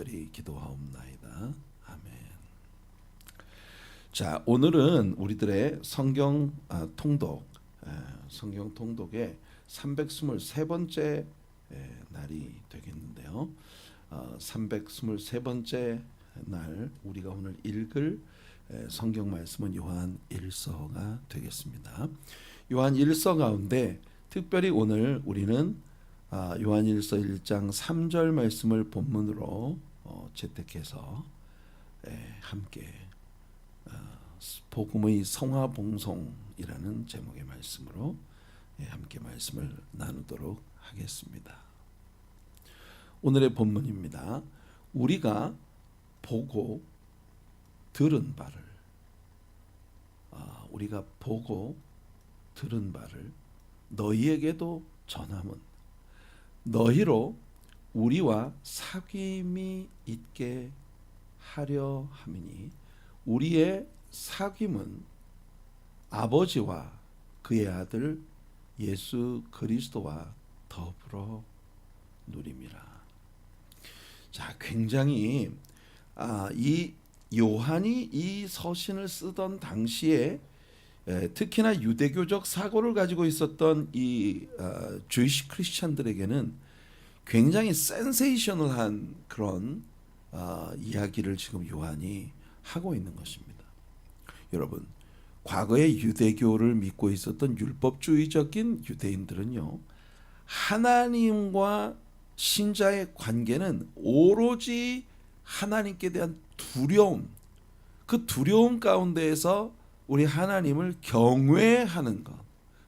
간절히 기도하옵나이다. 아멘. 자, 오늘은 우리들의 성경 통독, 성경 통독의 323번째 날이 되겠는데요. 323번째 날 우리가 오늘 읽을 성경 말씀은 요한 1서가 되겠습니다. 요한 1서 가운데 특별히 오늘 우리는 요한 1서 1장 3절 말씀을 본문으로 채택해서 함께 복음의 성화봉송이라는 제목의 말씀으로 함께 말씀을 나누도록 하겠습니다. 오늘의 본문입니다. 우리가 보고 들은 바를 우리가 보고 들은 바를 너희에게도 전함은 너희로 우리와 사귐이 있게 하려 함이니 우리의 사귐은 아버지와 그의 아들 예수 그리스도와 더불어 누림이라. 자, 굉장히 이 요한이 이 서신을 쓰던 당시에 특히나 유대교적 사고를 가지고 있었던 이 주이시 크리스찬들에게는 굉장히 센세이셔널한 그런 이야기를 지금 요한이 하고 있는 것입니다. 여러분, 과거에 유대교를 믿고 있었던 율법주의적인 유대인들은요, 하나님과 신자의 관계는 오로지 하나님께 대한 두려움, 그 두려움 가운데에서 우리 하나님을 경외하는 것,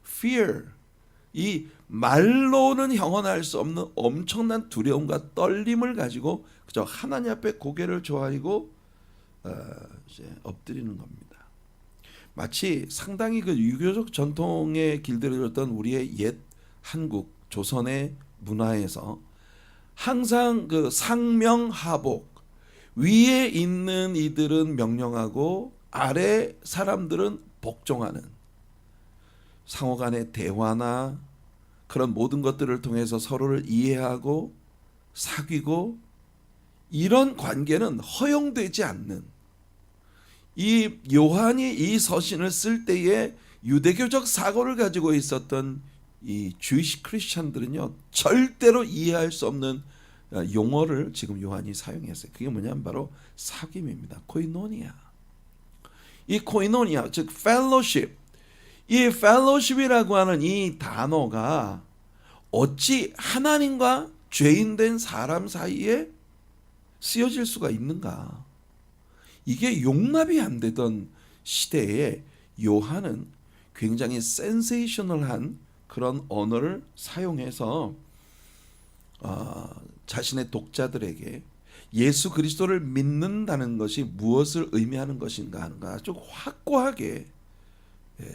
fear, 이 말로는 형언할 수 없는 엄청난 두려움과 떨림을 가지고 그저 하나님 앞에 고개를 조아리고 이제 엎드리는 겁니다. 마치 상당히 그 유교적 전통의 길들을 걷던 우리의 옛 한국 조선의 문화에서 항상 그 상명하복, 위에 있는 이들은 명령하고 아래 사람들은 복종하는 상호 간의 대화나 그런 모든 것들을 통해서 서로를 이해하고 사귀고 이런 관계는 허용되지 않는, 이 요한이 이 서신을 쓸 때에 유대교적 사고를 가지고 있었던 이 주이시 크리스찬들은요, 절대로 이해할 수 없는 용어를 지금 요한이 사용했어요. 그게 뭐냐면 바로 사귐입니다. 코이노니아. 이 코이노니아, 즉 펠로십, 이 펠로십이라고 하는 이 단어가 어찌 하나님과 죄인된 사람 사이에 쓰여질 수가 있는가? 이게 용납이 안 되던 시대에 요한은 굉장히 센세이셔널한 그런 언어를 사용해서 자신의 독자들에게 예수 그리스도를 믿는다는 것이 무엇을 의미하는 것인가 하는 걸 아주 확고하게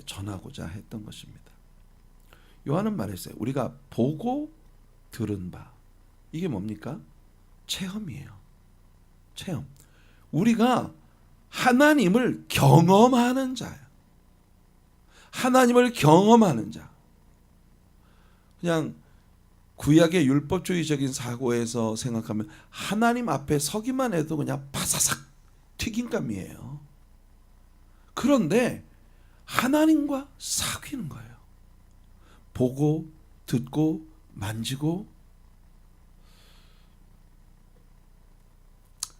전하고자 했던 것입니다. 요한은 말했어요. 우리가 보고 들은 바, 이게 뭡니까? 체험이에요. 체험. 우리가 하나님을 경험하는 자야. 하나님을 경험하는 자. 그냥 구약의 율법주의적인 사고에서 생각하면 하나님 앞에 서기만 해도 그냥 바사삭 튀김감이에요. 그런데 하나님과 사귀는 거예요. 보고 듣고 만지고.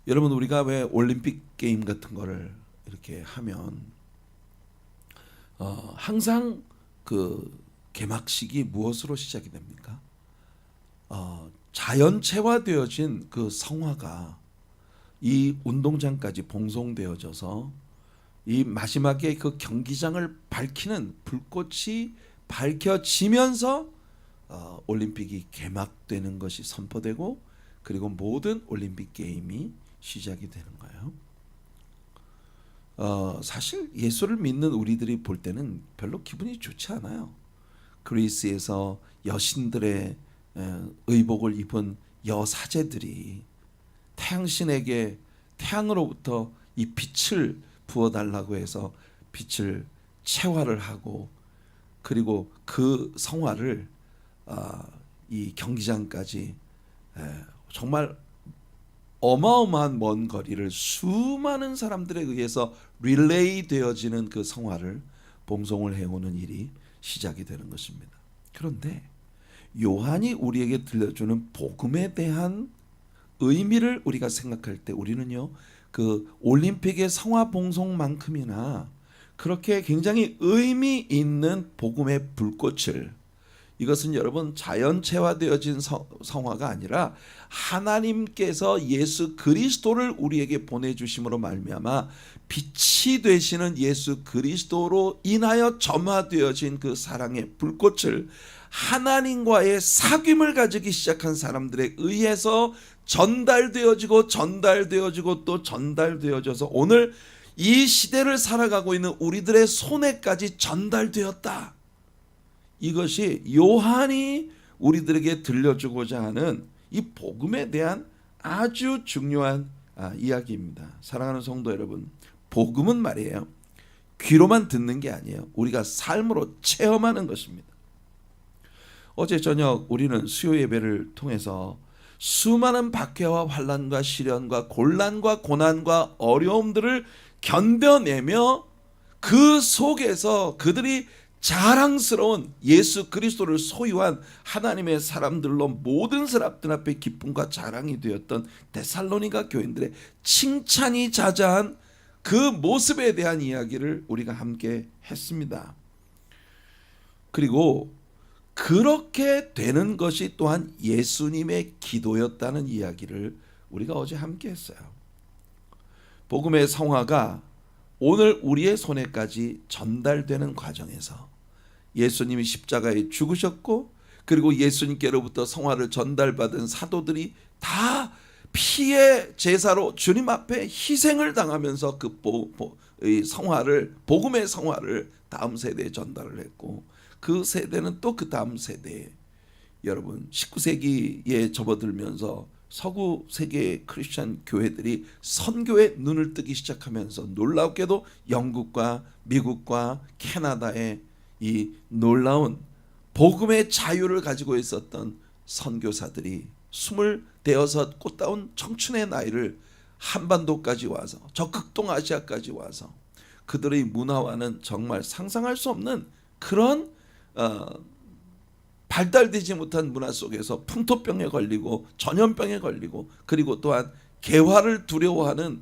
여러분, 우리가 왜 올림픽 게임 같은 거를 이렇게 하면 항상 그 개막식이 무엇으로 시작이 됩니까? 자연체화되어진 그 성화가 이 운동장까지 봉송되어져서 이 마지막에 그 경기장을 밝히는 불꽃이 밝혀지면서 올림픽이 개막되는 것이 선포되고, 그리고 모든 올림픽 게임이 시작이 되는 거예요. 사실 예수를 믿는 우리들이 볼 때는 별로 기분이 좋지 않아요. 그리스에서 여신들의 의복을 입은 여사제들이 태양신에게 태양으로부터 이 빛을 부어달라고 해서 빛을 체화를 하고, 그리고 그 성화를 이 경기장까지 정말 어마어마한 먼 거리를 수많은 사람들에 의해서 릴레이 되어지는 그 성화를 봉송을 해오는 일이 시작이 되는 것입니다. 그런데 요한이 우리에게 들려주는 복음에 대한 의미를 우리가 생각할 때 우리는요, 그 올림픽의 성화 봉송만큼이나 그렇게 굉장히 의미 있는 복음의 불꽃을, 이것은 여러분 자연체화되어진 성화가 아니라 하나님께서 예수 그리스도를 우리에게 보내주심으로 말미암아 빛이 되시는 예수 그리스도로 인하여 점화되어진 그 사랑의 불꽃을 하나님과의 사귐을 가지기 시작한 사람들에 의해서 전달되어지고 또 전달되어져서 오늘 이 시대를 살아가고 있는 우리들의 손에까지 전달되었다. 이것이 요한이 우리들에게 들려주고자 하는 이 복음에 대한 아주 중요한 이야기입니다. 사랑하는 성도 여러분, 복음은 말이에요, 귀로만 듣는 게 아니에요. 우리가 삶으로 체험하는 것입니다. 어제 저녁 우리는 수요 예배를 통해서 수많은 박해와 환난과 시련과 곤란과 고난과 어려움들을 견뎌내며 그 속에서 그들이 자랑스러운 예수 그리스도를 소유한 하나님의 사람들로 모든 사람들 앞에 기쁨과 자랑이 되었던 데살로니가 교인들의 칭찬이 자자한 그 모습에 대한 이야기를 우리가 함께 했습니다. 그리고 그렇게 되는 것이 또한 예수님의 기도였다는 이야기를 우리가 어제 함께 했어요. 복음의 성화가 오늘 우리의 손에까지 전달되는 과정에서 예수님이 십자가에 죽으셨고, 그리고 예수님께로부터 성화를 전달받은 사도들이 다 피의 제사로 주님 앞에 희생을 당하면서 그 성화를, 복음의 성화를 다음 세대에 전달을 했고, 그 세대는 또 그 다음 세대에, 여러분 19세기에 접어들면서 서구 세계의 크리스천 교회들이 선교에 눈을 뜨기 시작하면서 놀랍게도 영국과 미국과 캐나다의 이 놀라운 복음의 자유를 가지고 있었던 선교사들이 26 꽃다운 청춘의 나이를 한반도까지 와서 저 극동아시아까지 와서 그들의 문화와는 정말 상상할 수 없는 그런 발달되지 못한 문화 속에서 풍토병에 걸리고 전염병에 걸리고, 그리고 또한 개화를 두려워하는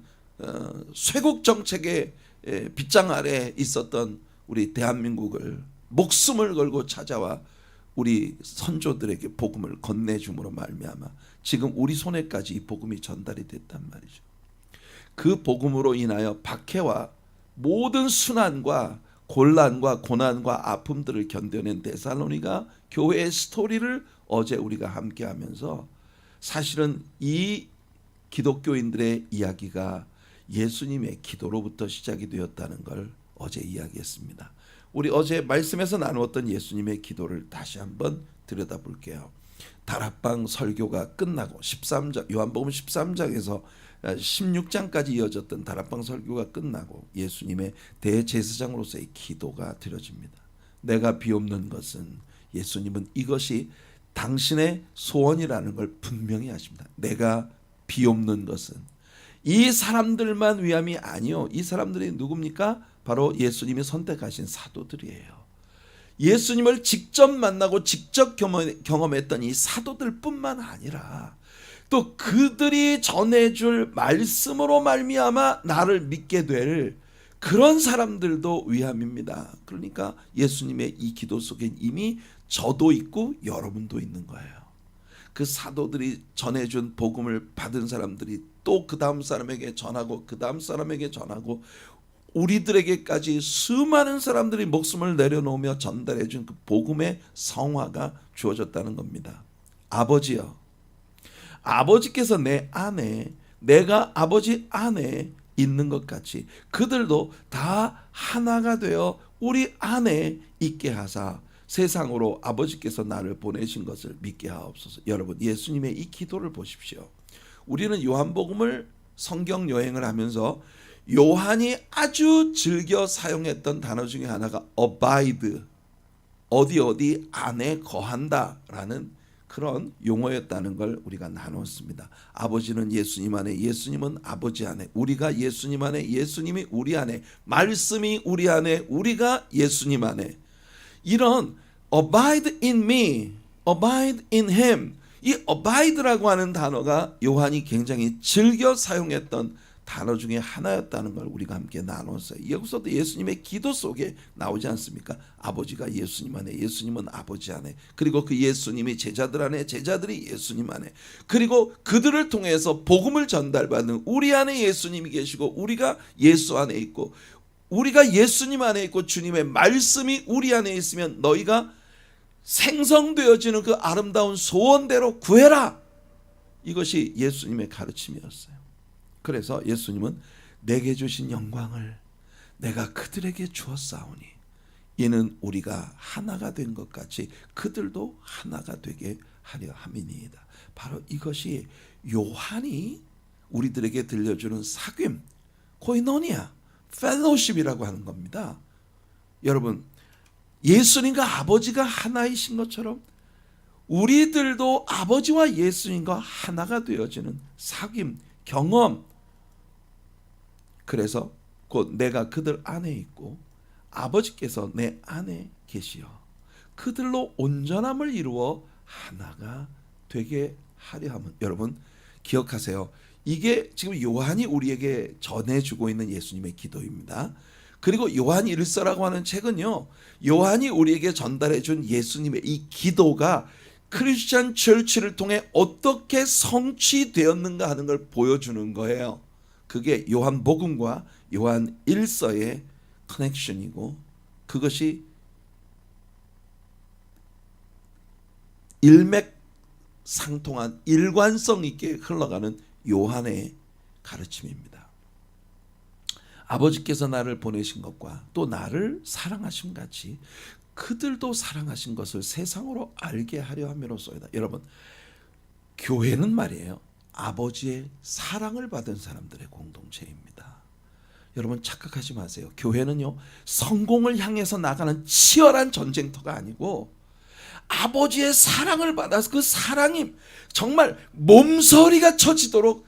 쇄국 정책의 빗장 아래 있었던 우리 대한민국을 목숨을 걸고 찾아와 우리 선조들에게 복음을 건네줌으로 말미암아 지금 우리 손에까지 이 복음이 전달이 됐단 말이죠. 그 복음으로 인하여 박해와 모든 순환과 곤란과 고난과 아픔들을 견뎌낸 데살로니가 교회의 스토리를 어제 우리가 함께 하면서, 사실은 이 기독교인들의 이야기가 예수님의 기도로부터 시작이 되었다는 걸 어제 이야기했습니다. 우리 어제 말씀에서 나누었던 예수님의 기도를 다시 한번 들여다볼게요. 다락방 설교가 끝나고 13장, 요한복음 13장에서 16장까지 이어졌던 다락방 설교가 끝나고 예수님의 대제사장으로서의 기도가 드려집니다. 내가 비옵는 것은, 예수님은 이것이 당신의 소원이라는 걸 분명히 하십니다. 내가 비옵는 것은 이 사람들만 위함이 아니요, 이 사람들이 누굽니까? 바로 예수님이 선택하신 사도들이에요. 예수님을 직접 만나고 직접 경험했던 이 사도들 뿐만 아니라 또 그들이 전해줄 말씀으로 말미암아 나를 믿게 될 그런 사람들도 위함입니다. 그러니까 예수님의 이 기도 속엔 이미 저도 있고 여러분도 있는 거예요. 그 사도들이 전해준 복음을 받은 사람들이 또 그 다음 사람에게 전하고 그 다음 사람에게 전하고 우리들에게까지 수많은 사람들이 목숨을 내려놓으며 전달해준 그 복음의 성화가 주어졌다는 겁니다. 아버지여, 아버지께서 내 안에, 내가 아버지 안에 있는 것 같이 그들도 다 하나가 되어 우리 안에 있게 하사 세상으로 아버지께서 나를 보내신 것을 믿게 하옵소서. 여러분, 예수님의 이 기도를 보십시오. 우리는 요한복음을 성경 여행을 하면서 요한이 아주 즐겨 사용했던 단어 중에 하나가 abide, 어디 안에 거한다라는 그 그런 용어였다는 걸 우리가 나눴습니다. 아버지는 예수님 안에, 예수님은 아버지 안에, 우리가 예수님 안에, 예수님이 우리 안에, 말씀이 우리 안에, 우리가 예수님 안에. 이런 abide in me, abide in him, 이 abide라고 하는 단어가 요한이 굉장히 즐겨 사용했던 단어 중에 하나였다는 걸 우리가 함께 나눴어요. 여기서도 예수님의 기도 속에 나오지 않습니까? 아버지가 예수님 안에, 예수님은 아버지 안에, 그리고 그 예수님이 제자들 안에, 제자들이 예수님 안에, 그리고 그들을 통해서 복음을 전달받는 우리 안에 예수님이 계시고 우리가 예수 안에 있고, 우리가 예수님 안에 있고 주님의 말씀이 우리 안에 있으면 너희가 생성되어지는 그 아름다운 소원대로 구해라. 이것이 예수님의 가르침이었어요. 그래서 예수님은 내게 주신 영광을 내가 그들에게 주었사오니 이는 우리가 하나가 된 것 같이 그들도 하나가 되게 하려 함이니이다. 바로 이것이 요한이 우리들에게 들려주는 사귐, 코이노니아, 펠로십이라고 하는 겁니다. 여러분, 예수님과 아버지가 하나이신 것처럼 우리들도 아버지와 예수님과 하나가 되어지는 사귐, 경험. 그래서 곧 내가 그들 안에 있고 아버지께서 내 안에 계시어 그들로 온전함을 이루어 하나가 되게 하려 함은. 여러분 기억하세요. 이게 지금 요한이 우리에게 전해주고 있는 예수님의 기도입니다. 그리고 요한 1서라고 하는 책은요, 요한이 우리에게 전달해준 예수님의 이 기도가 크리스천 철치를 통해 어떻게 성취되었는가 하는 걸 보여주는 거예요. 그게 요한복음과 요한 1서의 커넥션이고, 그것이 일맥상통한 일관성 있게 흘러가는 요한의 가르침입니다. 아버지께서 나를 보내신 것과 또 나를 사랑하심 같이 그들도 사랑하신 것을 세상으로 알게 하려 함이로소이다. 여러분, 교회는 말이에요, 아버지의 사랑을 받은 사람들의 공동체입니다. 여러분 착각하지 마세요. 교회는요, 성공을 향해서 나가는 치열한 전쟁터가 아니고 아버지의 사랑을 받아서 그 사랑이 정말 몸서리가 쳐지도록,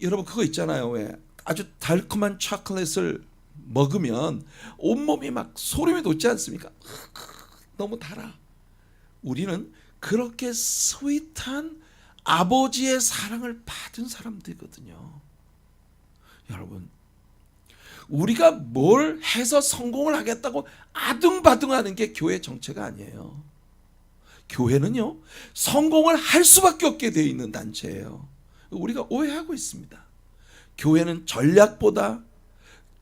여러분 그거 있잖아요. 왜 아주 달콤한 초콜릿을 먹으면 온몸이 막 소름이 돋지 않습니까? 너무 달아. 우리는 그렇게 스윗한 아버지의 사랑을 받은 사람들이거든요. 여러분, 우리가 뭘 해서 성공을 하겠다고 아둥바둥하는 게 교회 정체가 아니에요. 교회는요, 성공을 할 수밖에 없게 되어 있는 단체예요. 우리가 오해하고 있습니다. 교회는 전략보다,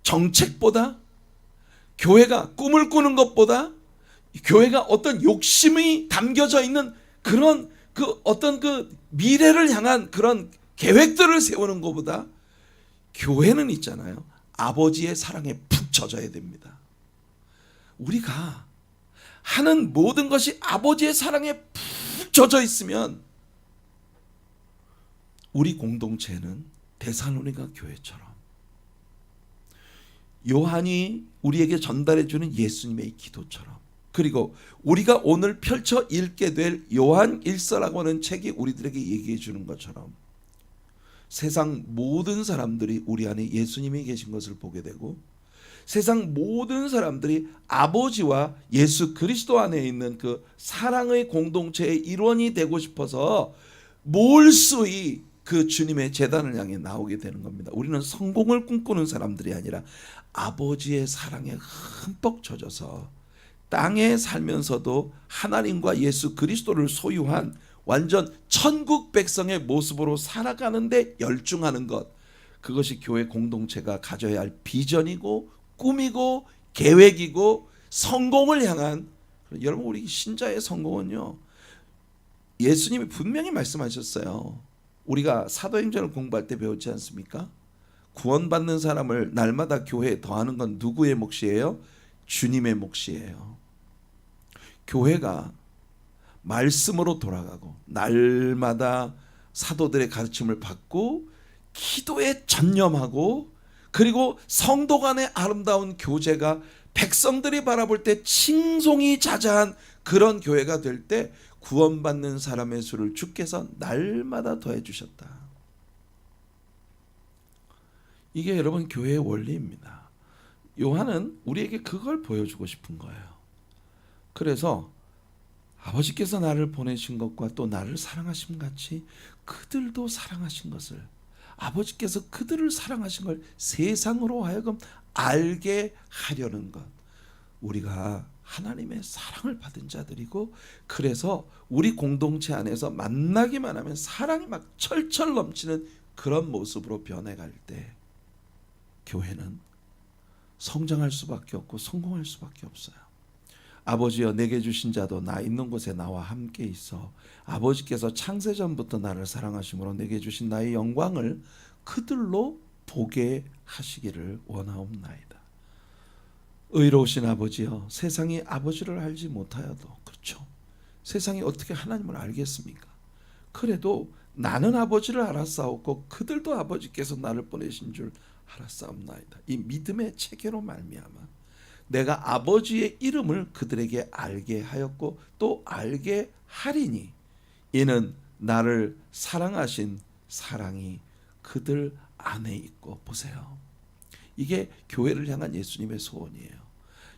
정책보다, 교회가 꿈을 꾸는 것보다, 교회가 어떤 욕심이 담겨져 있는 그런 어떤 미래를 향한 그런 계획들을 세우는 것보다, 교회는 있잖아요, 아버지의 사랑에 푹 젖어야 됩니다. 우리가 하는 모든 것이 아버지의 사랑에 푹 젖어 있으면 우리 공동체는 데살로니가 교회처럼 요한이 우리에게 전달해주는 예수님의 기도처럼, 그리고 우리가 오늘 펼쳐 읽게 될 요한 1서라고 하는 책이 우리들에게 얘기해 주는 것처럼 세상 모든 사람들이 우리 안에 예수님이 계신 것을 보게 되고, 세상 모든 사람들이 아버지와 예수 그리스도 안에 있는 그 사랑의 공동체의 일원이 되고 싶어서 몰수히 그 주님의 제단을 향해 나오게 되는 겁니다. 우리는 성공을 꿈꾸는 사람들이 아니라 아버지의 사랑에 흠뻑 젖어서 땅에 살면서도 하나님과 예수 그리스도를 소유한 완전 천국 백성의 모습으로 살아가는데 열중하는 것, 그것이 교회 공동체가 가져야 할 비전이고 꿈이고 계획이고 성공을 향한. 여러분, 우리 신자의 성공은요, 예수님이 분명히 말씀하셨어요. 우리가 사도행전을 공부할 때 배웠지 않습니까? 구원받는 사람을 날마다 교회에 더하는 건 누구의 몫이에요? 주님의 몫이에요. 교회가 말씀으로 돌아가고 날마다 사도들의 가르침을 받고 기도에 전념하고, 그리고 성도 간의 아름다운 교제가 백성들이 바라볼 때 칭송이 자자한 그런 교회가 될 때 구원받는 사람의 수를 주께서 날마다 더해 주셨다. 이게 여러분 교회의 원리입니다. 요한은 우리에게 그걸 보여주고 싶은 거예요. 그래서 아버지께서 나를 보내신 것과 또 나를 사랑하심 같이 그들도 사랑하신 것을, 아버지께서 그들을 사랑하신 걸 세상으로 하여금 알게 하려는 것. 우리가 하나님의 사랑을 받은 자들이고, 그래서 우리 공동체 안에서 만나기만 하면 사랑이 막 철철 넘치는 그런 모습으로 변해갈 때 교회는 성장할 수밖에 없고 성공할 수밖에 없어요. 아버지여 내게 주신 자도 나 있는 곳에 나와 함께 있어 아버지께서 창세전부터 나를 사랑하심으로 내게 주신 나의 영광을 그들로 보게 하시기를 원하옵나이다. 의로우신 아버지여, 세상이 아버지를 알지 못하여도, 그렇죠, 세상이 어떻게 하나님을 알겠습니까? 그래도 나는 아버지를 알았사옵고 그들도 아버지께서 나를 보내신 줄 알았사옵나이다. 이 믿음의 체계로 말미암아 내가 아버지의 이름을 그들에게 알게 하였고 또 알게 하리니 이는 나를 사랑하신 사랑이 그들 안에 있고. 보세요, 이게 교회를 향한 예수님의 소원이에요.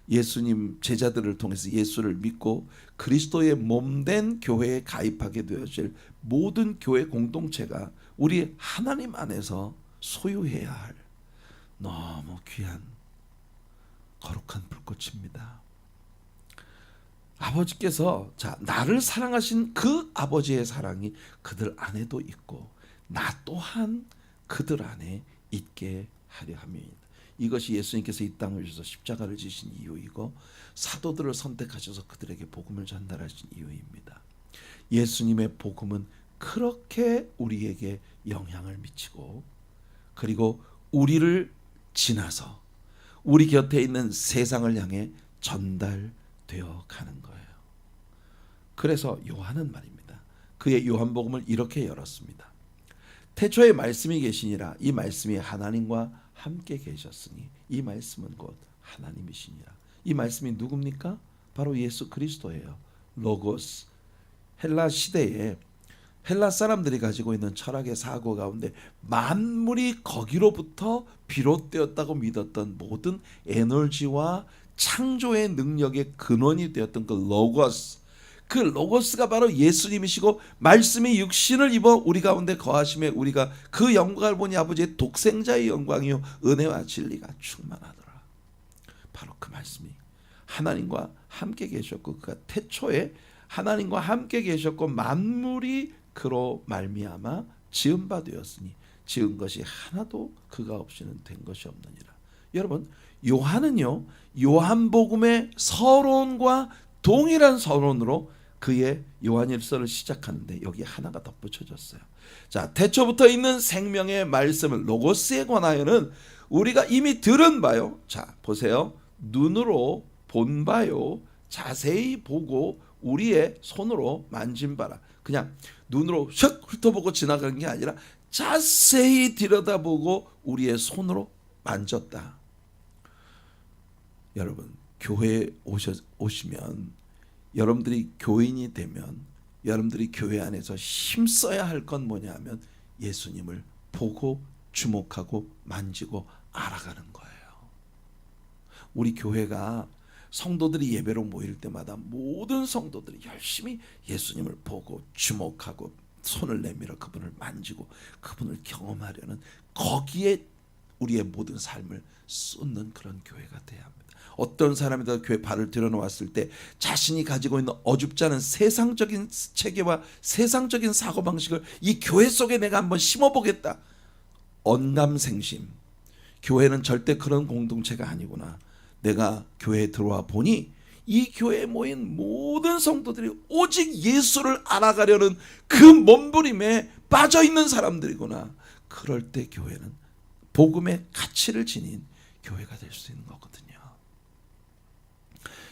예수님 제자들을 통해서 예수를 믿고 그리스도의 몸된 교회에 가입하게 되어질 모든 교회 공동체가 우리 하나님 안에서 소유해야 할 너무 귀한 거룩한 불꽃입니다. 아버지께서 나를 사랑하신 그 아버지의 사랑이 그들 안에도 있고 나 또한 그들 안에 있게 하려 함이니이다. 이것이 예수님께서 이 땅을 위해서 십자가를 지신 이유이고 사도들을 선택하셔서 그들에게 복음을 전달하신 이유입니다. 예수님의 복음은 그렇게 우리에게 영향을 미치고 그리고 우리를 지나서 우리 곁에 있는 세상을 향해 전달되어 가는 거예요. 그래서 요한은 말입니다, 그의 요한복음을 이렇게 열었습니다. 태초에 말씀이 계시니라. 이 말씀이 하나님과 함께 계셨으니 이 말씀은 곧 하나님이시니라. 이 말씀이 누굽니까? 바로 예수 그리스도예요. 로고스. 헬라 시대에 헬라 사람들이 가지고 있는 철학의 사고 가운데 만물이 거기로부터 비롯되었다고 믿었던 모든 에너지와 창조의 능력의 근원이 되었던 그 로고스, 그 로고스가 바로 예수님이시고 말씀이 육신을 입어 우리 가운데 거하심에 우리가 그 영광을 보니 아버지의 독생자의 영광이요 은혜와 진리가 충만하더라. 바로 그 말씀이 하나님과 함께 계셨고 그가 태초에 하나님과 함께 계셨고 만물이 그로 말미암아 지은 바 되었으니 지은 것이 하나도 그가 없이는 된 것이 없느니라. 여러분, 요한은요 요한복음의 서론과 동일한 서론으로 그의 요한일서를 시작하는데 여기 하나가 덧붙여졌어요. 자, 태초부터 있는 생명의 말씀을 로고스에 관하여는 우리가 이미 들은 바요. 자, 보세요. 눈으로 본 바요. 자세히 보고 우리의 손으로 만진 바라. 그냥 눈으로 샥 훑어보고 지나간 게 아니라 자세히 들여다보고 우리의 손으로 만졌다. 여러분, 교회에 오시면 여러분들이 교인이 되면 여러분들이 교회 안에서 힘써야 할 건 뭐냐 하면 예수님을 보고 주목하고 만지고 알아가는 거예요. 우리 교회가 성도들이 예배로 모일 때마다 모든 성도들이 열심히 예수님을 보고 주목하고 손을 내밀어 그분을 만지고 그분을 경험하려는, 거기에 우리의 모든 삶을 쏟는 그런 교회가 돼야 합니다. 어떤 사람이다 교회 발을 들여놓았을 때 자신이 가지고 있는 어줍지 않은 세상적인 체계와 세상적인 사고방식을 이 교회 속에 내가 한번 심어보겠다. 언감생심. 교회는 절대 그런 공동체가 아니구나. 내가 교회에 들어와 보니 이 교회에 모인 모든 성도들이 오직 예수를 알아가려는 그 몸부림에 빠져있는 사람들이구나. 그럴 때 교회는 복음의 가치를 지닌 교회가 될 수 있는 거거든요.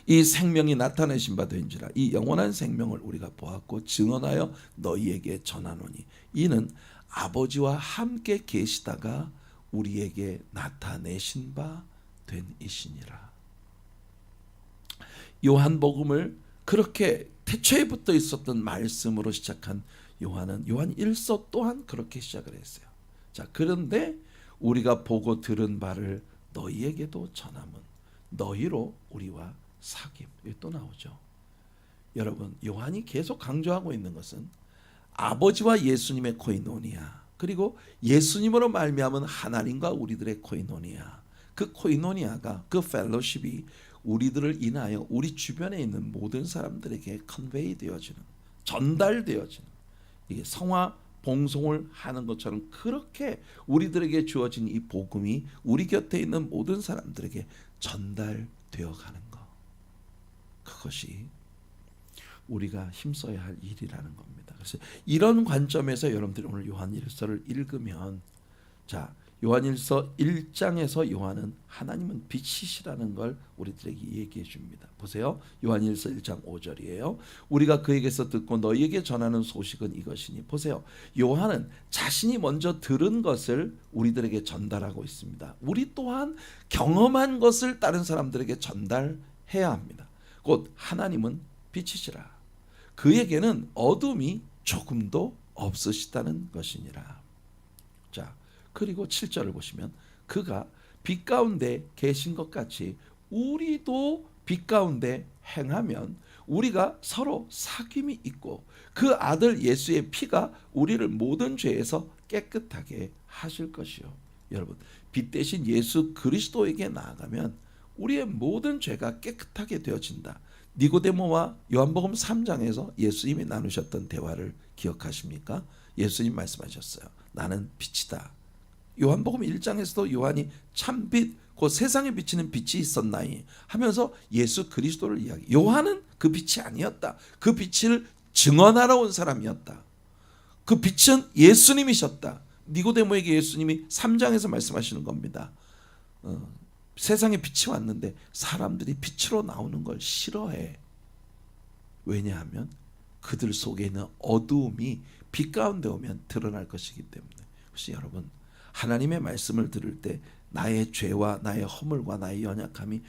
이 생명이 나타내신 바 된지라. 이 영원한 생명을 우리가 보았고 증언하여 너희에게 전하노니 이는 아버지와 함께 계시다가 우리에게 나타내신 바 된 이시니라. 요한복음을 그렇게 태초에부터 있었던 말씀으로 시작한 요한 1서 또한 그렇게 시작을 했어요. 자, 그런데 우리가 보고 들은 바를 너희에게도 전함은 너희로 우리와 사귐. 이게 또 나오죠. 여러분, 요한이 계속 강조하고 있는 것은 아버지와 예수님의 코이노니아, 그리고 예수님으로 말미암은 하나님과 우리들의 코이노니아. 그 코이노니아가, 그 펠로십이 우리들을 인하여 우리 주변에 있는 모든 사람들에게 컨베이 되어지는, 전달되어지는, 이게 성화 봉송을 하는 것처럼 그렇게 우리들에게 주어진 이 복음이 우리 곁에 있는 모든 사람들에게 전달되어 가는 것, 그것이 우리가 힘써야 할 일이라는 겁니다. 그래서 이런 관점에서 여러분들이 오늘 요한일서를 읽으면, 자, 요한일서 1장에서 요한은 하나님은 빛이시라는 걸 우리들에게 얘기해 줍니다. 보세요. 요한일서 1장 5절이에요. 우리가 그에게서 듣고 너희에게 전하는 소식은 이것이니. 보세요. 요한은 자신이 먼저 들은 것을 우리들에게 전달하고 있습니다. 우리 또한 경험한 것을 다른 사람들에게 전달해야 합니다. 곧 하나님은 빛이시라. 그에게는 어둠이 조금도 없으시다는 것이니라. 자, 그리고 7절을 보시면 그가 빛 가운데 계신 것 같이 우리도 빛 가운데 행하면 우리가 서로 사귐이 있고 그 아들 예수의 피가 우리를 모든 죄에서 깨끗하게 하실 것이요. 여러분, 빛 대신 예수 그리스도에게 나아가면 우리의 모든 죄가 깨끗하게 되어진다. 니고데모와 요한복음 3장에서 예수님이 나누셨던 대화를 기억하십니까? 예수님 말씀하셨어요. 나는 빛이다. 요한복음 1장에서도 요한이 참빛, 곧 세상에 비치는 빛이 있었나이 하면서 예수 그리스도를 이야기. 요한은 그 빛이 아니었다. 그 빛을 증언하러 온 사람이었다. 그 빛은 예수님이셨다. 니고데모에게 예수님이 3장에서 말씀하시는 겁니다. 세상에 빛이 왔는데 사람들이 빛으로 나오는 걸 싫어해. 왜냐하면 그들 속에 있는 어두움이 빛 가운데 오면 드러날 것이기 때문에. 혹시 여러분, 하나님의 말씀을 들을 때 나의 죄와 나의 허물과 나의 연약함이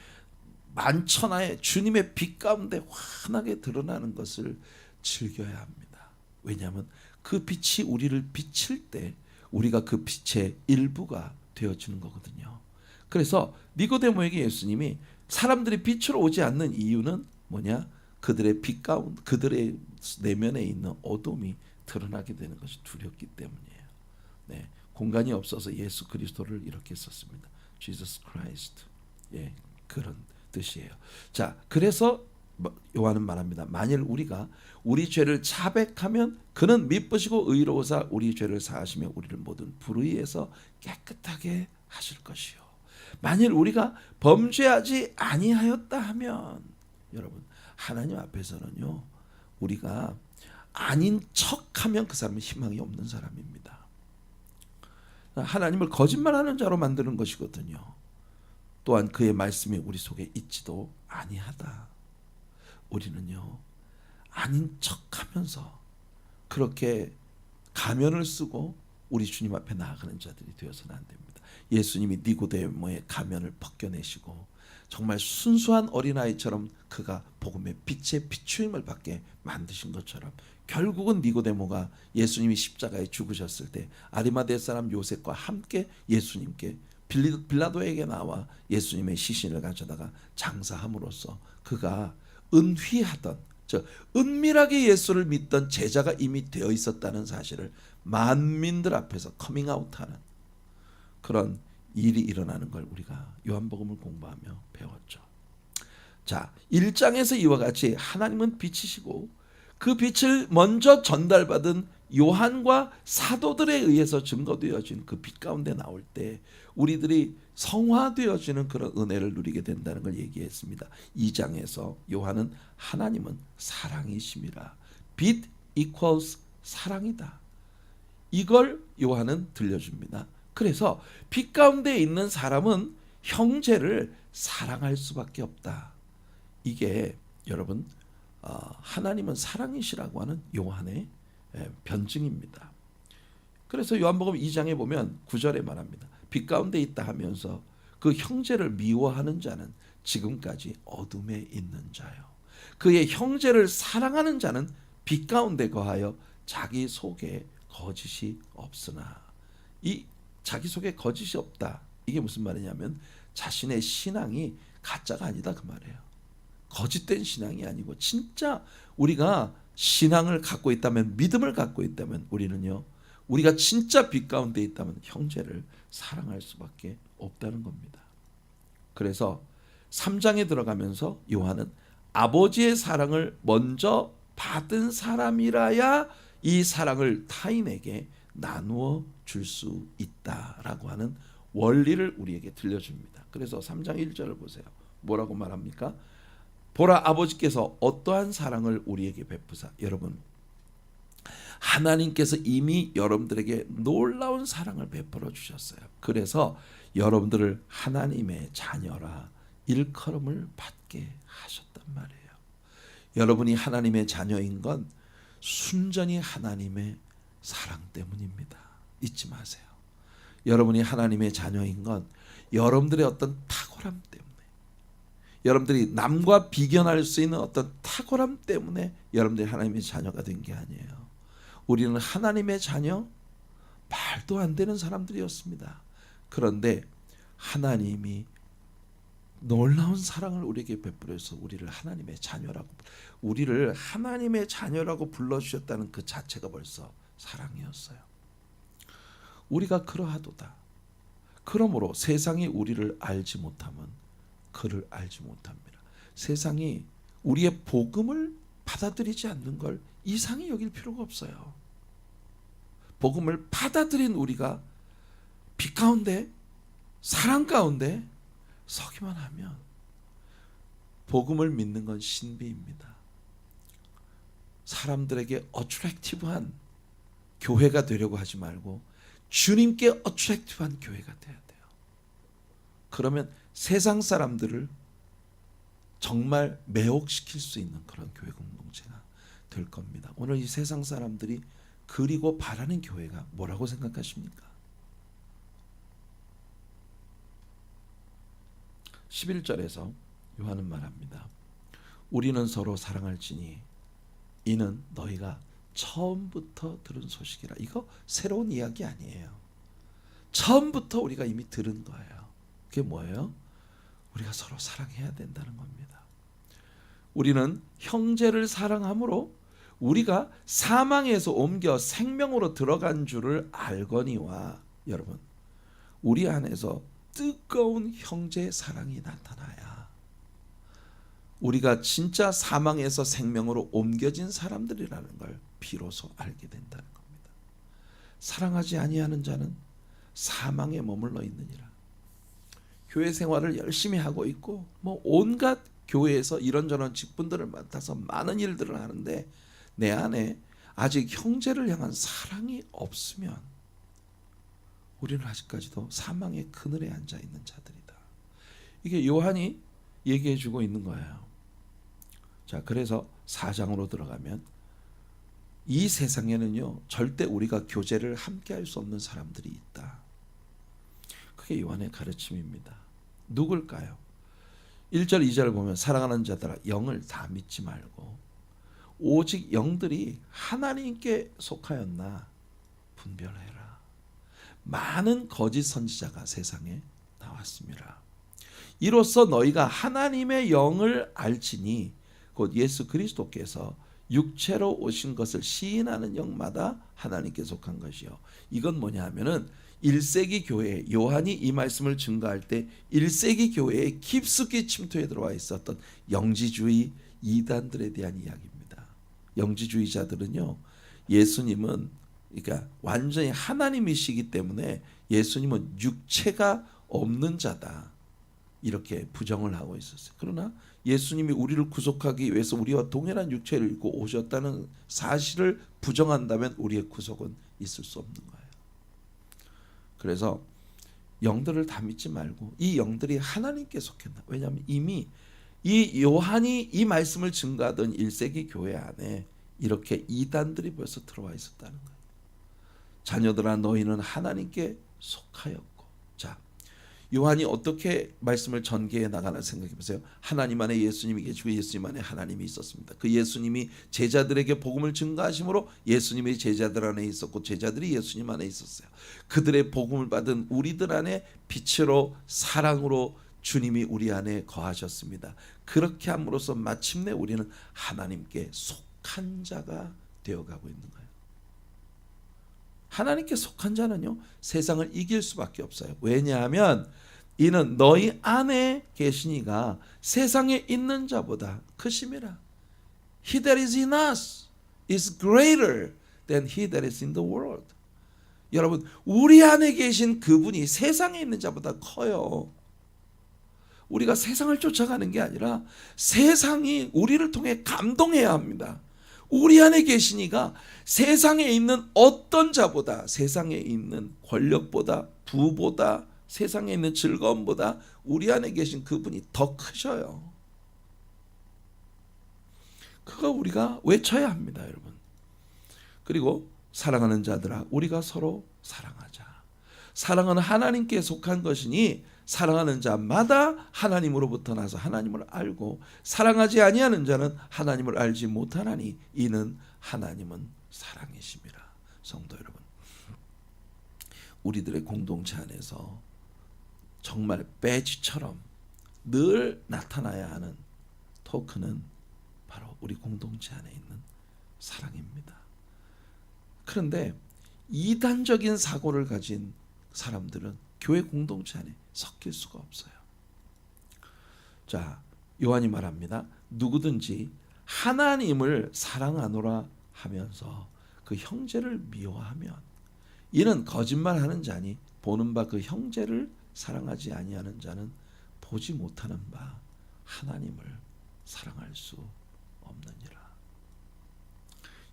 만천하에 주님의 빛 가운데 환하게 드러나는 것을 즐겨야 합니다. 왜냐하면 그 빛이 우리를 비칠 때 우리가 그 빛의 일부가 되어지는 거거든요. 그래서 니고데모에게 예수님이 사람들이 빛으로 오지 않는 이유는 뭐냐? 그들의 빛 가운데, 그들의 내면에 있는 어둠이 드러나게 되는 것이 두렵기 때문이에요. 네, 공간이 없어서 예수 그리스도를 이렇게 썼습니다. Jesus Christ. 예, 그런 뜻이에요. 자, 그래서 요한은 말합니다. 만일 우리가 우리 죄를 자백하면 그는 미쁘시고 의로우사 우리 죄를 사하시며 우리를 모든 불의에서 깨끗하게 하실 것이요. 만일 우리가 범죄하지 아니하였다 하면, 여러분, 하나님 앞에서는요, 우리가 아닌 척하면 그 사람은 희망이 없는 사람입니다. 하나님을 거짓말하는 자로 만드는 것이거든요. 또한 그의 말씀이 우리 속에 있지도 아니하다. 우리는요, 아닌 척하면서 그렇게 가면을 쓰고 우리 주님 앞에 나아가는 자들이 되어서는 안 됩니다. 예수님이 니고데모의 가면을 벗겨내시고 정말 순수한 어린아이처럼 그가 복음의 빛의 비추임을 받게 만드신 것처럼 결국은 니고데모가 예수님이 십자가에 죽으셨을 때 아리마대 사람 요셉과 함께 예수님께 빌라도에게 나와 예수님의 시신을 가져다가 장사함으로써 그가 은휘하던, 은밀하게 예수를 믿던 제자가 이미 되어 있었다는 사실을 만민들 앞에서 커밍아웃하는 그런 일이 일어나는 걸 우리가 요한복음을 공부하며 배웠죠. 자, 1장에서 이와 같이 하나님은 빛이시고 그 빛을 먼저 전달받은 요한과 사도들에 의해서 증거되어진 그 빛 가운데 나올 때 우리들이 성화되어지는 그런 은혜를 누리게 된다는 걸 얘기했습니다. 2장에서 요한은 하나님은 사랑이심이라, 빛 equals 사랑이다, 이걸 요한은 들려줍니다. 그래서 빛 가운데 있는 사람은 형제를 사랑할 수밖에 없다. 이게 여러분, 하나님은 사랑이시라고 하는 요한의 변증입니다. 그래서 요한복음 2장에 보면 9절에 말합니다. 빛 가운데 있다 하면서 그 형제를 미워하는 자는 지금까지 어둠에 있는 자요. 그의 형제를 사랑하는 자는 빛 가운데 거하여 자기 속에 거짓이 없으나. 이 자기 속에 거짓이 없다. 이게 무슨 말이냐면 자신의 신앙이 가짜가 아니다 그 말이에요. 거짓된 신앙이 아니고 진짜 우리가 신앙을 갖고 있다면, 믿음을 갖고 있다면 우리는요, 우리가 진짜 빛 가운데 있다면 형제를 사랑할 수밖에 없다는 겁니다. 그래서 3장에 들어가면서 요한은 아버지의 사랑을 먼저 받은 사람이라야 이 사랑을 타인에게 나누어 줄 수 있다라고 하는 원리를 우리에게 들려줍니다. 그래서 3장 1절을 보세요. 뭐라고 말합니까? 보라, 아버지께서 어떠한 사랑을 우리에게 베푸사. 여러분, 하나님께서 이미 여러분들에게 놀라운 사랑을 베풀어 주셨어요. 그래서 여러분들을 하나님의 자녀라 일컬음을 받게 하셨단 말이에요. 여러분이 하나님의 자녀인 건 순전히 하나님의 사랑 때문입니다. 잊지 마세요. 여러분이 하나님의 자녀인 건 여러분들의 어떤 탁월함 때문에, 여러분들이 남과 비견할 수 있는 어떤 탁월함 때문에 여러분들이 하나님의 자녀가 된 게 아니에요. 우리는 하나님의 자녀, 말도 안 되는 사람들이었습니다. 그런데 하나님이 놀라운 사랑을 우리에게 베풀어서 우리를 하나님의 자녀라고 불러주셨다는 그 자체가 벌써 사랑이었어요. 우리가 그러하도다. 그러므로 세상이 우리를 알지 못하면 그를 알지 못합니다. 세상이 우리의 복음을 받아들이지 않는 걸 이상히 여길 필요가 없어요. 복음을 받아들인 우리가 빛 가운데, 사랑 가운데 서기만 하면 복음을 믿는 건 신비입니다. 사람들에게 어트랙티브한 교회가 되려고 하지 말고 주님께 어트랙티브한 교회가 돼야 돼요. 그러면 세상 사람들을 정말 매혹시킬 수 있는 그런 교회 공동체가 될 겁니다. 오늘 이 세상 사람들이 그리고 바라는 교회가 뭐라고 생각하십니까? 11절에서 요한은 말합니다. 우리는 서로 사랑할지니 이는 너희가 처음부터 들은 소식이라. 이거 새로운 이야기 아니에요. 처음부터 우리가 이미 들은 거예요. 그게 뭐예요? 우리가 서로 사랑해야 된다는 겁니다. 우리는 형제를 사랑함으로 우리가 사망에서 옮겨 생명으로 들어간 줄을 알거니와. 여러분, 우리 안에서 뜨거운 형제의 사랑이 나타나야 우리가 진짜 사망에서 생명으로 옮겨진 사람들이라는 걸 비로소 알게 된다는 겁니다. 사랑하지 아니하는 자는 사망에 머물러 있느니라. 교회 생활을 열심히 하고 있고 온갖 교회에서 이런저런 직분들을 맡아서 많은 일들을 하는데 내 안에 아직 형제를 향한 사랑이 없으면 우리는 아직까지도 사망의 그늘에 앉아 있는 자들이다. 이게 요한이 얘기해 주고 있는 거예요. 자, 그래서 4장으로 들어가면 이 세상에는요 절대 우리가 교제를 함께 할 수 없는 사람들이 있다. 그게 요한의 가르침입니다. 누굴까요? 1절 2절 보면 사랑하는 자들아 영을 다 믿지 말고 오직 영들이 하나님께 속하였나 분별해라. 많은 거짓 선지자가 세상에 나왔습니다. 이로써 너희가 하나님의 영을 알지니 곧 예수 그리스도께서 육체로 오신 것을 시인하는 영마다 하나님께 속한 것이요. 이건 뭐냐 하면은 1세기 교회, 요한이 이 말씀을 증거할 때 1세기 교회에 깊숙이 침투해 들어와 있었던 영지주의 이단들에 대한 이야기입니다. 영지주의자들은요, 예수님은 그러니까 완전히 하나님이시기 때문에 예수님은 육체가 없는 자다, 이렇게 부정을 하고 있었어요. 그러나 예수님이 우리를 구속하기 위해서 우리와 동일한 육체를 입고 오셨다는 사실을 부정한다면 우리의 구속은 있을 수 없는 거예요. 그래서 영들을 다 믿지 말고 이 영들이 하나님께 속했나. 왜냐하면 이미 이 요한이 이 말씀을 증거하던 1세기 교회 안에 이렇게 이단들이 벌써 들어와 있었다는 거예요. 자녀들아 너희는 하나님께 속하였고. 자, 요한이 어떻게 말씀을 전개해 나가나 생각해 보세요. 하나님 안에 예수님이 계시고 예수님 안에 하나님이 있었습니다. 그 예수님이 제자들에게 복음을 증거하심으로 예수님이 제자들 안에 있었고 제자들이 예수님 안에 있었어요. 그들의 복음을 받은 우리들 안에 빛으로 사랑으로 주님이 우리 안에 거하셨습니다. 그렇게 함으로써 마침내 우리는 하나님께 속한 자가 되어가고 있는 거예요. 하나님께 속한 자는요, 세상을 이길 수밖에 없어요. 왜냐하면 이는 너희 안에 계시니가 세상에 있는 자보다 크심이라. He that is in us is greater than he that is in the world. 여러분, 우리 안에 계신 그분이 세상에 있는 자보다 커요. 우리가 세상을 쫓아가는 게 아니라 세상이 우리를 통해 감동해야 합니다. 우리 안에 계시니가 세상에 있는 어떤 자보다, 세상에 있는 권력보다, 부보다, 세상에 있는 즐거움보다 우리 안에 계신 그분이 더 크셔요. 그거 우리가 외쳐야 합니다, 여러분. 그리고 사랑하는 자들아, 우리가 서로 사랑하자. 사랑은 하나님께 속한 것이니 사랑하는 자마다 하나님으로부터 나서 하나님을 알고 사랑하지 아니하는 자는 하나님을 알지 못하나니 이는 하나님은 사랑이심이라. 성도 여러분, 우리들의 공동체 안에서 정말 배지처럼 늘 나타나야 하는 토크는 바로 우리 공동체 안에 있는 사랑입니다. 그런데 이단적인 사고를 가진 사람들은 교회 공동체 안에 섞일 수가 없어요. 자, 요한이 말합니다. 누구든지 하나님을 사랑하노라 하면서 그 형제를 미워하면 이는 거짓말하는 자니 보는 바 그 형제를 사랑하지 아니하는 자는 보지 못하는 바 하나님을 사랑할 수 없느니라.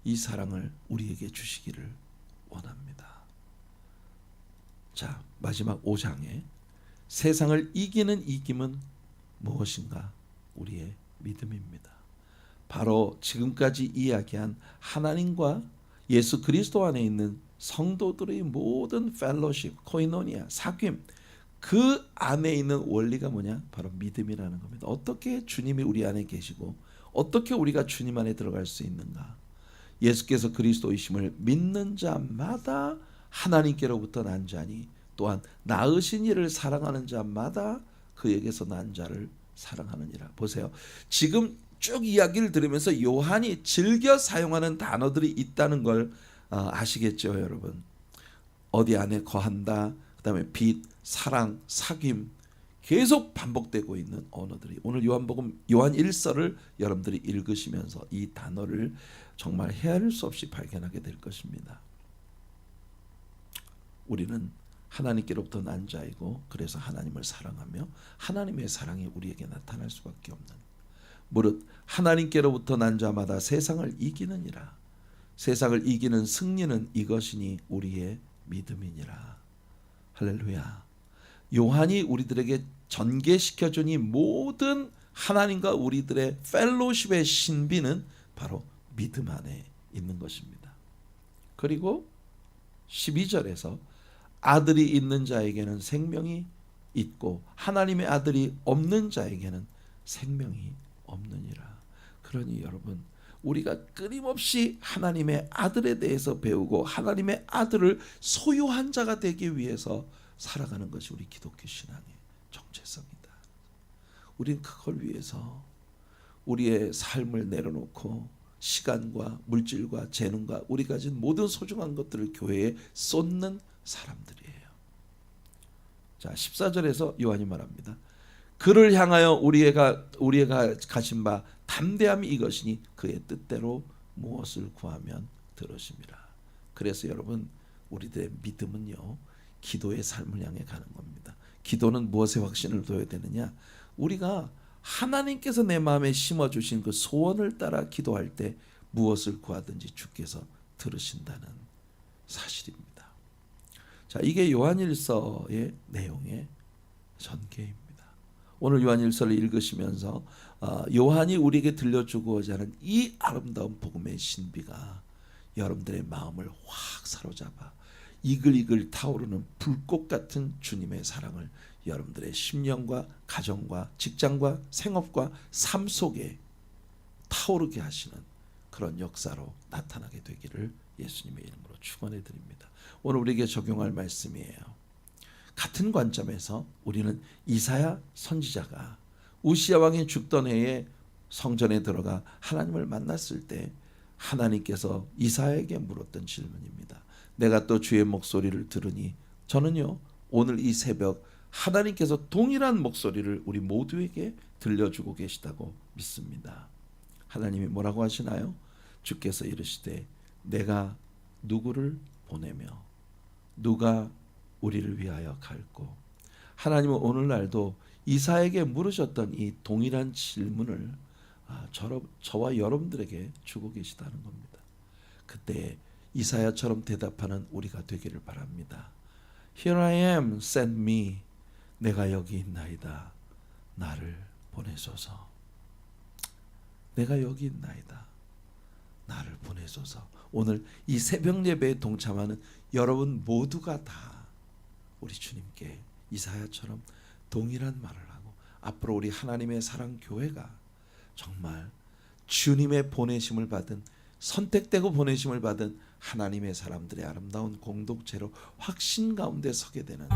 이 사랑을 우리에게 주시기를 원합니다. 자, 마지막 5장에 세상을 이기는 이김은 무엇인가? 우리의 믿음입니다. 바로 지금까지 이야기한 하나님과 예수 그리스도 안에 있는 성도들의 모든 펠로십, 코이노니아, 사귐, 그 안에 있는 원리가 뭐냐? 바로 믿음이라는 겁니다. 어떻게 주님이 우리 안에 계시고 어떻게 우리가 주님 안에 들어갈 수 있는가? 예수께서 그리스도이심을 믿는 자마다 하나님께로부터 난 자니 또한 낳으신 이를 사랑하는 자마다 그에게서 난 자를 사랑하느니라. 보세요. 지금 쭉 이야기를 들으면서 요한이 즐겨 사용하는 단어들이 있다는 걸 아시겠죠, 여러분? 어디 안에 거한다, 그 다음에 빛, 사랑, 사귐, 계속 반복되고 있는 언어들이, 오늘 요한 1서를 여러분들이 읽으시면서 이 단어를 정말 헤아릴 수 없이 발견하게 될 것입니다. 우리는 하나님께로부터 난 자이고 그래서 하나님을 사랑하며 하나님의 사랑이 우리에게 나타날 수밖에 없는, 무릇 하나님께로부터 난 자마다 세상을 이기느니라. 세상을 이기는 승리는 이것이니 우리의 믿음이니라. 할렐루야. 요한이 우리들에게 전개시켜준 이 모든 하나님과 우리들의 펠로십의 신비는 바로 믿음 안에 있는 것입니다. 그리고 12절에서 아들이 있는 자에게는 생명이 있고 하나님의 아들이 없는 자에게는 생명이 없느니라. 그러니 여러분, 우리가 끊임없이 하나님의 아들에 대해서 배우고 하나님의 아들을 소유한 자가 되기 위해서 살아가는 것이 우리 기독교 신앙의 정체성이다. 우리는 그걸 위해서 우리의 삶을 내려놓고 시간과 물질과 재능과 우리 가진 모든 소중한 것들을 교회에 쏟는 사람들이에요. 자, 14절에서 요한이 말합니다. 그를 향하여 우리가 가진 바 담대함이 이것이니 그의 뜻대로 무엇을 구하면 들으심이라. 그래서 여러분, 우리들의 믿음은요, 기도의 삶을 향해 가는 겁니다. 기도는 무엇에 확신을 둬야 되느냐? 우리가 하나님께서 내 마음에 심어주신 그 소원을 따라 기도할 때 무엇을 구하든지 주께서 들으신다는 사실입니다. 자, 이게 요한일서의 내용의 전개입니다. 오늘 요한일서를 읽으시면서 요한이 우리에게 들려주고자 하는 이 아름다운 복음의 신비가 여러분들의 마음을 확 사로잡아 이글이글 타오르는 불꽃 같은 주님의 사랑을 여러분들의 심령과 가정과 직장과 생업과 삶 속에 타오르게 하시는 그런 역사로 나타나게 되기를 예수님의 이름으로 축원해 드립니다. 오늘 우리에게 적용할 말씀이에요. 같은 관점에서 우리는 이사야 선지자가 우시야 왕이 죽던 해에 성전에 들어가 하나님을 만났을 때 하나님께서 이사야에게 물었던 질문입니다. 내가 또 주의 목소리를 들으니 저는요 오늘 이 새벽 하나님께서 동일한 목소리를 우리 모두에게 들려주고 계시다고 믿습니다. 하나님이 뭐라고 하시나요? 주께서 이르시되 내가 누구를 보내며 누가 우리를 위하여 갈고. 하나님은 오늘날도 이사야에게 물으셨던 이 동일한 질문을 저와 여러분들에게 주고 계시다는 겁니다. 그때 이사야처럼 대답하는 우리가 되기를 바랍니다. Here I am, send me. 내가 여기 있나이다. 나를 보내소서. 내가 여기 있나이다. 나를 보내소서. 오늘 이 새벽 예배에 동참하는 여러분 모두가 다 우리 주님께 이사야처럼 동일한 말을 하고 앞으로 우리 하나님의 사랑 교회가 정말 주님의 보내심을 받은 선택되고 보내심을 받은 하나님의 사람들의 아름다운 공동체로 확신 가운데 서게 되는